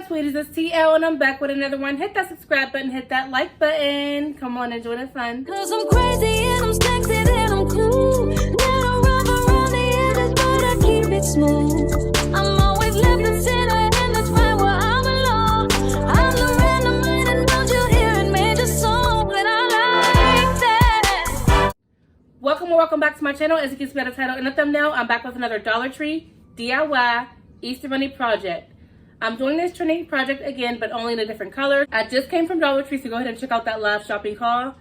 sweeties, it's TeeElle and I'm back with another one. Hit that subscribe button, hit that like button. Come on and join the fun. Cause I'm crazy and I'm sexy and I'm cool. Gotta rub around the edges, but I keep it smooth. I'm always left and center, and that's right where I belong. I'm the random man, and don't you hear it? Made a song that I like that. Welcome or welcome back to my channel. As you can see by the title and the thumbnail, I'm back with another Dollar Tree DIY Easter Bunny project. I'm doing this trending project again, but only in a different color. I just came from Dollar Tree, so go ahead and check out that live shopping haul.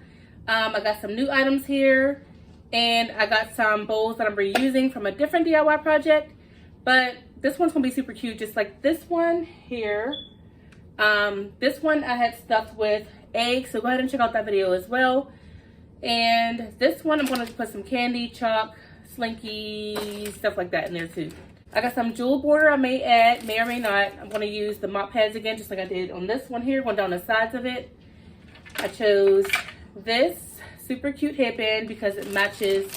I got some new items here, and I got some bowls that I'm reusing from a different DIY project. But this one's gonna be super cute, just like this one here. This one I had stuffed with eggs, so go ahead and check out that video as well. And this one I'm gonna put some candy, chalk, slinky, stuff like that in there too. I got some jewel border I may add, may or may not. I'm going to use the mop pads again, just like I did on this one here, going down the sides of it. I chose this super cute headband because it matches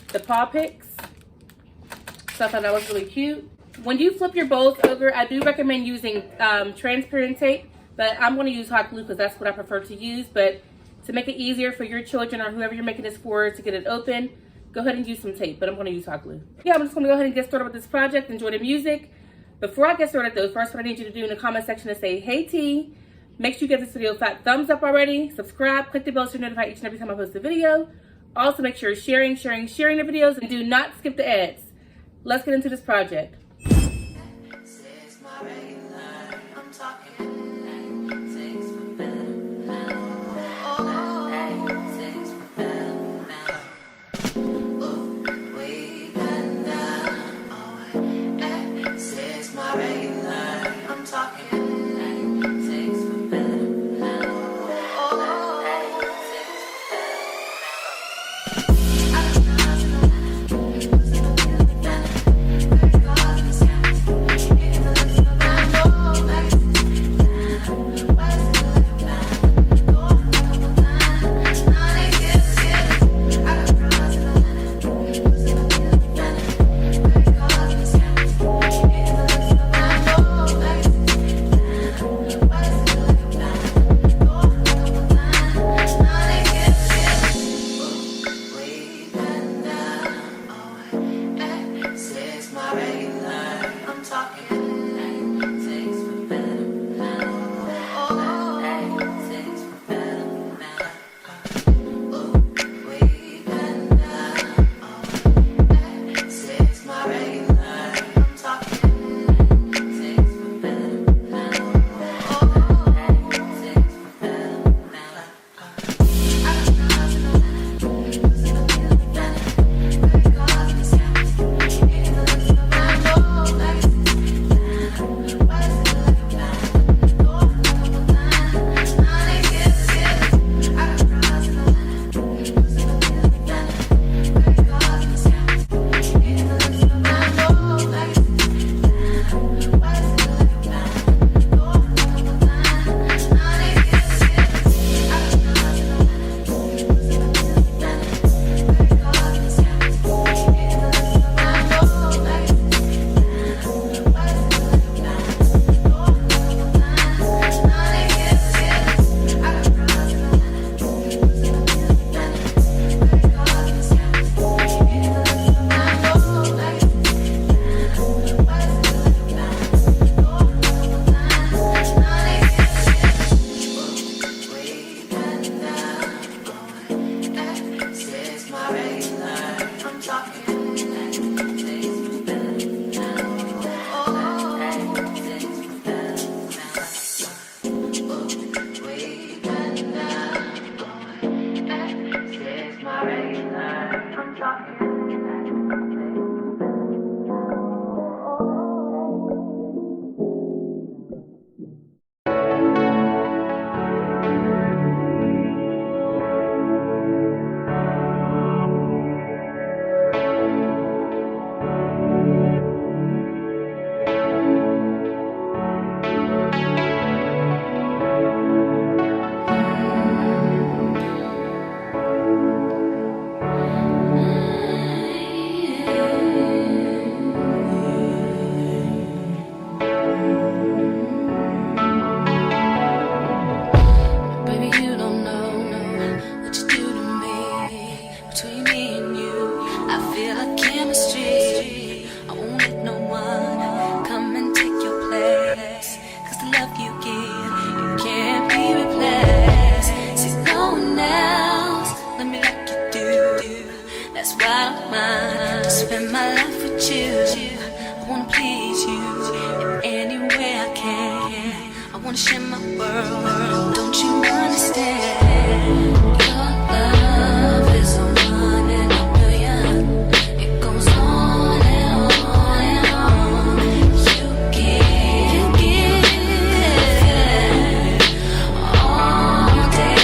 the paw picks. So I thought that was really cute. When you flip your bowls over, I do recommend using transparent tape, but I'm going to use hot glue because that's what I prefer to use. But to make it easier for your children or whoever you're making this for to get it open, go ahead and use some tape, but I'm going to use hot glue. Yeah, I'm just going to go ahead and get started with this project. Enjoy the music. Before I get started though, first what I need you to do in the comment section is say, hey T. Make sure you give this video a fat thumbs up already. Subscribe, click the bell to notify each and every time I post a video. Also make sure you're sharing the videos, and do not skip the ads. Let's get into this project. wanna share my world. Don't you understand? Your love is a one in a million. It goes on and on and on. You give all day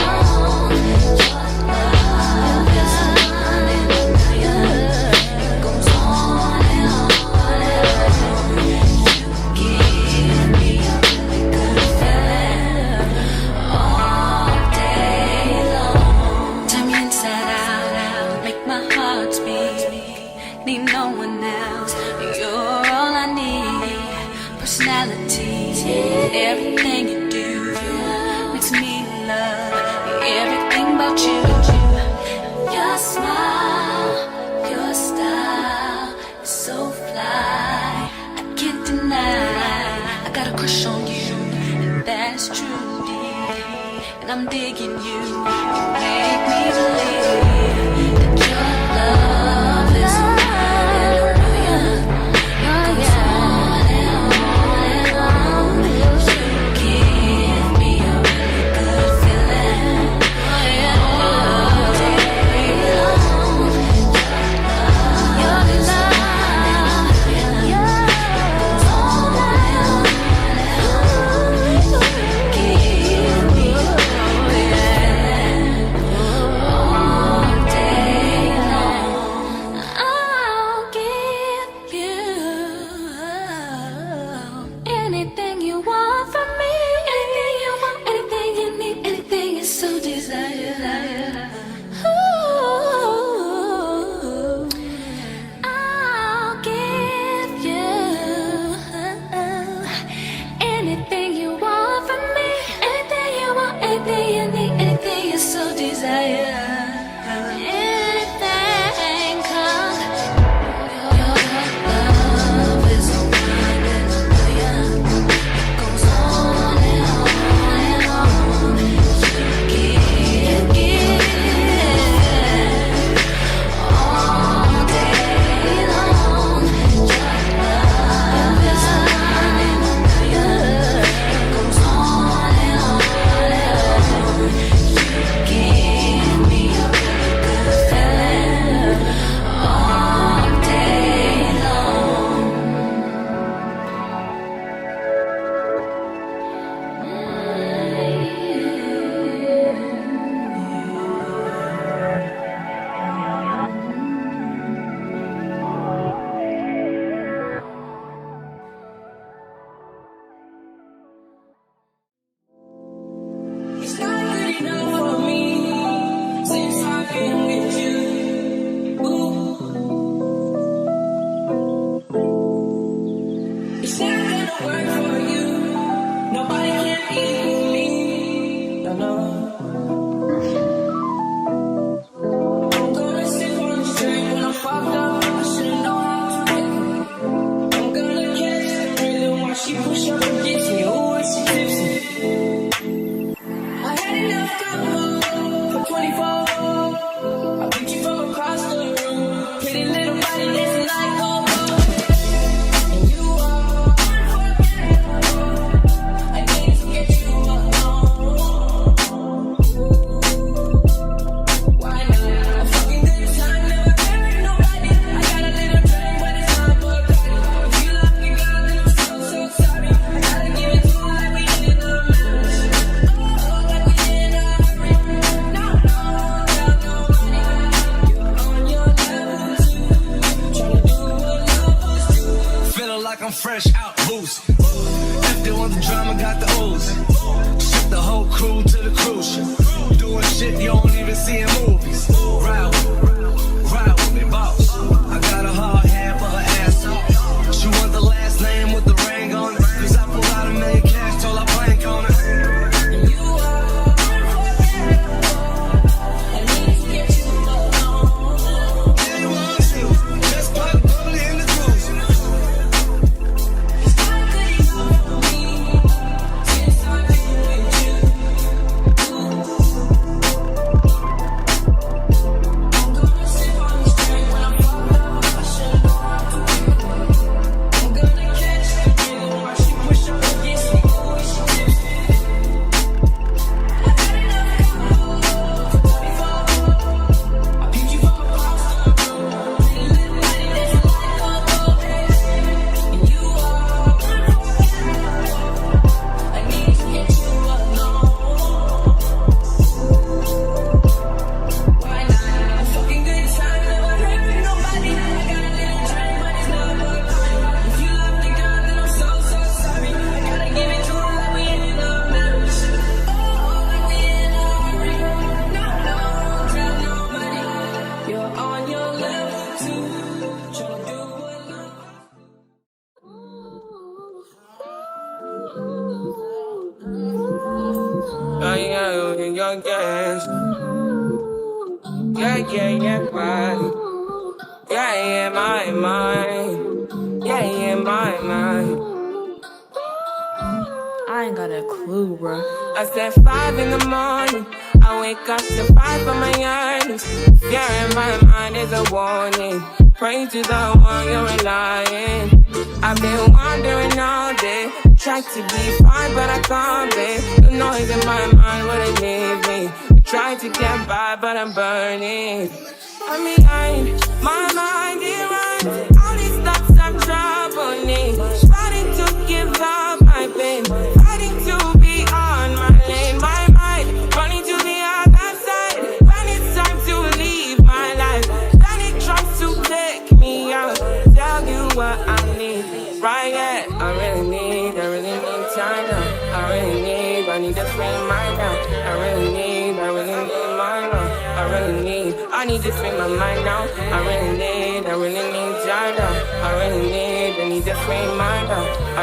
long. Your love is a one in a million. It goes on and on and on. You give me a really good feeling all day long. Turn me inside out, make my heart beat. Need no one else, you're all I need. Personality, everything you do makes me love everything about you. Your smile, your style is so fly, I can't deny. I got a crush on you, and that's true, and I'm digging you. You make me believe that your love is a one in a million. It goes on and on and on. You give me a really good feeling all day long. Your love, your goes on and on and on. You give me a really good feeling all day long. I'll give you anything you want from me. Anything you want, anything you need, anything you so desire. Ooh, I'll give you anything you want from me. Anything you want, anything you need, anything you so desire. Anything, 'cause your love is a one in a million. It goes on and on and on. You give all day long. Your love is a one in a million. It goes on and on and on. You give me a really good feeling all day long. It's not good enough for me since I've been with you. Ooh. It's not gonna work for you. Nobody can equal me. No, no. I'm gonna slip on the train when I'm fucked up. I should've known how to get me. I'm gonna catch the rhythm while she push up and gets me. Ooh, and she tips me. I had enough combo for 24. I beat you from across the room. Pretty little body dancing like go-go. And you are unforgettable. I need to get you alone. Why not? A fucking good time, never married nobody. I got a little dream, but it's not Bacardi. If you love me, girl, then I'm so, so sorry. I gotta give it to you like we in the mountains. Like we in a hurry. No, no, girl, no money. You're on your level too. Tryna do what lovers do. Feeling like I'm fresh out boost. If they want the drama, got the ooze. Ship the whole crew to the cruise ship. Doing shit you don't even see in movies. Ride with me, boss. I got a hard hand for her ass off. She want the last name with the ring on it. 'Cause I pulled out a million cash, told her plank on it. And you are unforgettable. I need to get you alone. Yeah, you want to. Just put bubbly in the cruise. It's not good enough for me since I've been with you. Ooh. Right. Yeah, my mind. Yeah, my mind. I ain't got a clue, bro. I said 5 in the morning. I wake up to 5 for my earnings. Fear in my mind is a warning. Pray to the one you're relying. I've been wandering all day. Tried to be fine, but I can't be. The noise in my mind wouldn't leave me. Tried to get by, but I'm burning. I'm behind, my mind is right. All these thoughts have troubled me. Fighting to give up my pain. Fighting to be on my lane. My mind running to the other side. When it's time to leave my life, then it tries to take me out. Tell you what I need, right? Yeah, I really need time now. I need to free my mind. I really need my love. I need to free my mind now. I really need time now. I need to free my mind. I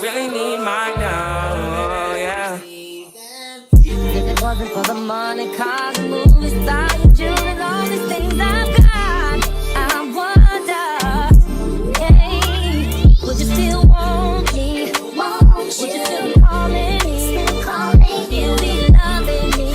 really need my now. Yeah. If it wasn't for the money, cars, and movies, style, and jewelry, and all these things I've got, I wonder, hey, would you still want me? Would you still calling me? You'll be loving me.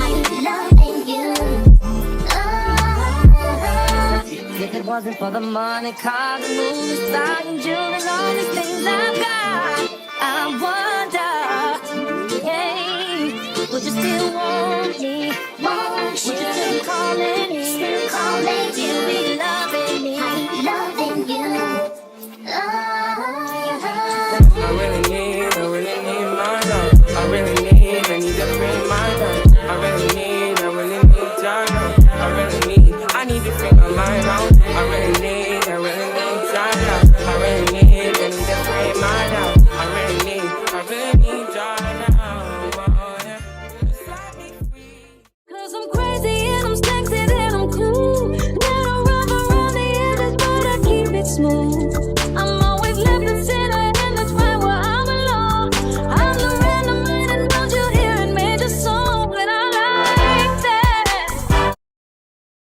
If it wasn't for the money, cars, and movies, style, and jewelry, and all these things I've got, I wonder, hey, would you still want me? Would you still calling me? You'll be loving me. I really need my love. I need to free my love. I really need time now. I need to free my mind out. I really need time now. I need to free my love. I really need time now. Oh, yeah. Just let me free. 'Cause I'm crazy and I'm sexy and I'm cool. And I rub around the edges, but I keep it smooth.